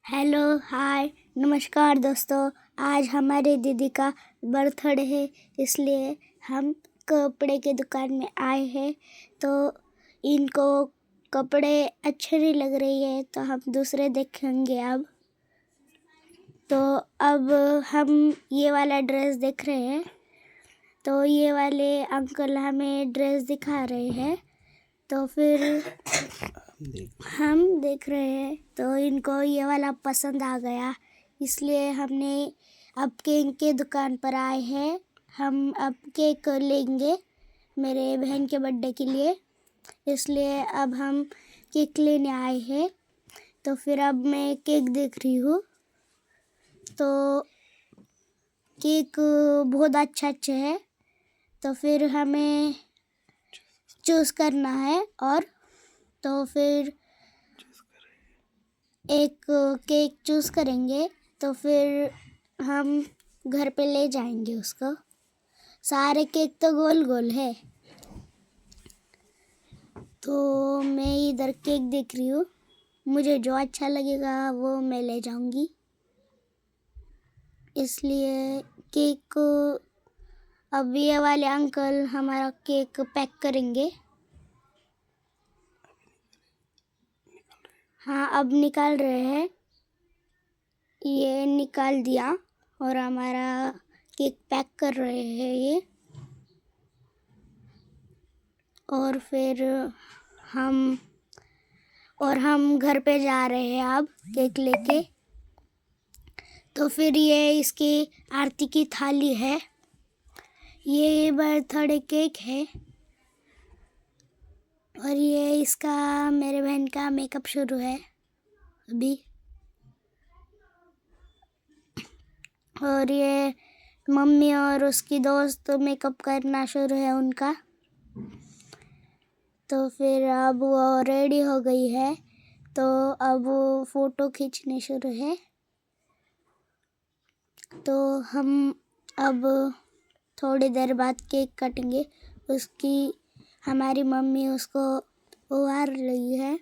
Hello, हाय, नमस्कार दोस्तों। आज हमारी दीदी का बर्थडे है, इसलिए हम कपड़े की दुकान में आए हैं। तो इनको कपड़े अच्छे नहीं लग रही है, तो हम दूसरे देखेंगे अब। तो अब हम ये वाला ड्रेस देख रहे हैं। तो ये वाले अंकल हमें ड्रेस दिखा रहे हैं। तो फिर हम देख रहे हैं, तो इनको ये वाला पसंद आ गया, इसलिए हमने अब केक के दुकान पर आए हैं। हम अब केक लेंगे मेरे बहन के बर्थडे के लिए, इसलिए अब हम केक लेने आए हैं। तो फिर अब मैं केक देख रही हूँ। तो केक बहुत अच्छा है। तो फिर हमें चूज़ करना है, और तो फिर एक केक चूज़ करेंगे। तो फिर हम घर पे ले जाएंगे उसको। सारे केक तो गोल गोल है, तो मैं इधर केक देख रही हूँ। मुझे जो अच्छा लगेगा वो मैं ले जाऊंगी, इसलिए केक अब ये वाले अंकल हमारा केक पैक करेंगे। हाँ, अब निकाल रहे हैं। ये निकाल दिया और हमारा केक पैक कर रहे हैं ये। और फिर हम घर पे जा रहे हैं अब केक लेके। तो फिर ये इसकी आरती की थाली है। ये बर्थडे केक है, और ये इसका मेरे बहन का मेकअप शुरू है अभी। और ये मम्मी और उसकी दोस्त मेकअप करना शुरू है उनका। तो फिर अब वो रेडी हो गई है, तो अब वो फ़ोटो खींचने शुरू है। तो हम अब थोड़ी देर बाद केक काटेंगे। हमारी मम्मी उसको उबाल रही है,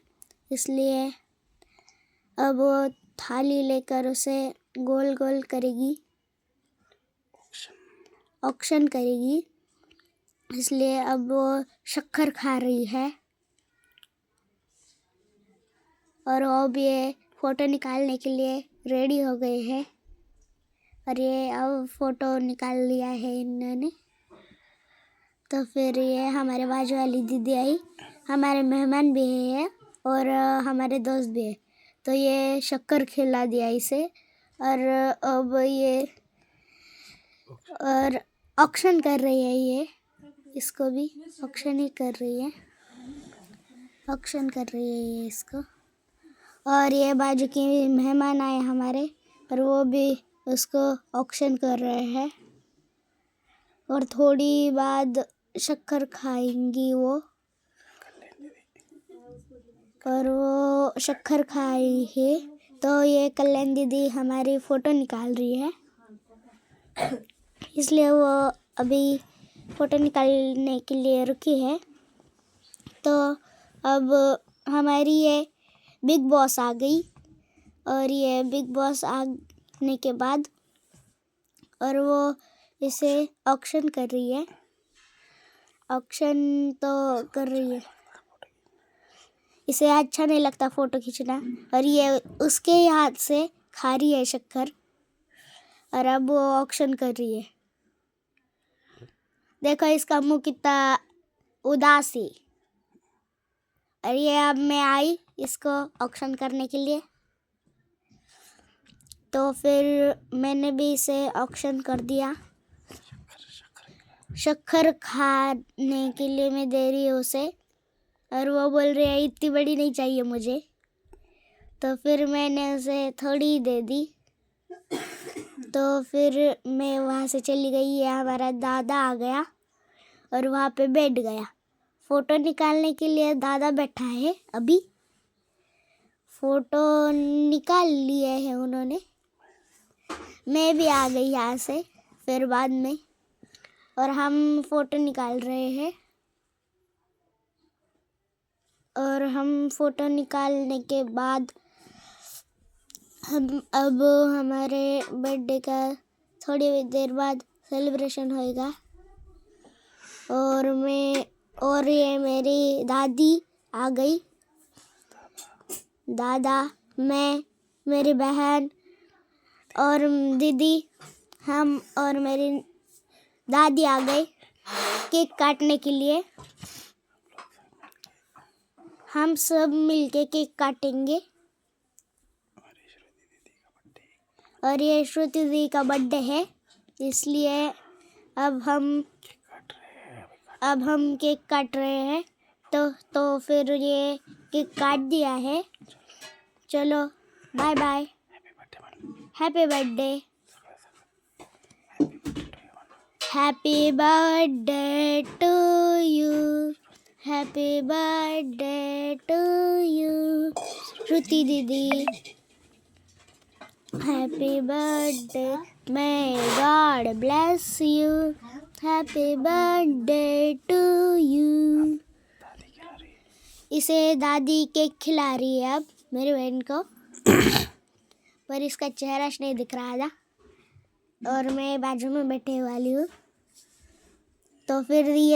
इसलिए अब वो थाली लेकर उसे गोल गोल करेगी, ऑक्शन करेगी। इसलिए अब वो शक्कर खा रही है, और अब ये फ़ोटो निकालने के लिए रेडी हो गए हैं। और ये अब फ़ोटो निकाल लिया है इन्होंने। तो फिर ये हमारे बाजू वाली दीदी आई, हमारे मेहमान भी है और हमारे दोस्त भी है। तो ये शक्कर खिला दिया इसे, और अब ये और ऑक्शन कर रही है ये। इसको भी ऑक्शन ही कर रही है, ऑक्शन कर रही है ये इसको। और ये बाजू के मेहमान आए हमारे, और वो भी उसको ऑक्शन कर रहे हैं। और थोड़ी बाद शक्कर खाएंगी वो, और वो शक्कर खाई है। तो ये कल्याण दीदी हमारी फ़ोटो निकाल रही है, इसलिए वो अभी फ़ोटो निकालने के लिए रुकी है। तो अब हमारी ये बिग बॉस आ गई, और ये बिग बॉस आने के बाद और वो इसे ऑक्शन कर रही है। ऑक्शन तो कर रही है, इसे अच्छा नहीं लगता फ़ोटो खींचना, और ये उसके हाथ से खा रही है शक्कर, और अब वो ऑक्शन कर रही है। देखो इसका मुंह कितना उदास है। और ये अब मैं आई इसको ऑक्शन करने के लिए, तो फिर मैंने भी इसे ऑक्शन कर दिया। शक्कर खाने के लिए मैं दे रही हूँ उसे, और वो बोल रही है इतनी बड़ी नहीं चाहिए मुझे। तो फिर मैंने उसे थोड़ी दे दी। तो फिर मैं वहाँ से चली गई। ये हमारा दादा आ गया और वहाँ पे बैठ गया। फ़ोटो निकालने के लिए दादा बैठा है। अभी फ़ोटो निकाल लिए हैं उन्होंने। मैं भी आ गई यहाँ से फिर बाद में, और हम फ़ोटो निकाल रहे हैं। और हम फ़ोटो निकालने के बाद हम अब हमारे बर्थडे का थोड़ी देर बाद सेलिब्रेशन होएगा और ये मेरी दादी आ गई, दादा, मैं, मेरी बहन और दीदी, हम और मेरी दादी आ गए केक काटने के लिए। हम सब मिलके केक काटेंगे और ये श्रुति दीदी का बर्थडे है, इसलिए अब हम केक काट रहे हैं। तो फिर ये केक काट दिया है। चलो bye bye, happy birthday, happy birthday to you, happy birthday to you Shruti दीदी, happy birthday, may God bless you, happy birthday to you. इसे दादी केक खिला रही है अब मेरी बहन को पर इसका चेहरा नहीं दिख रहा था और मैं बाजू में बैठे वाली हूँ। तो फिर ये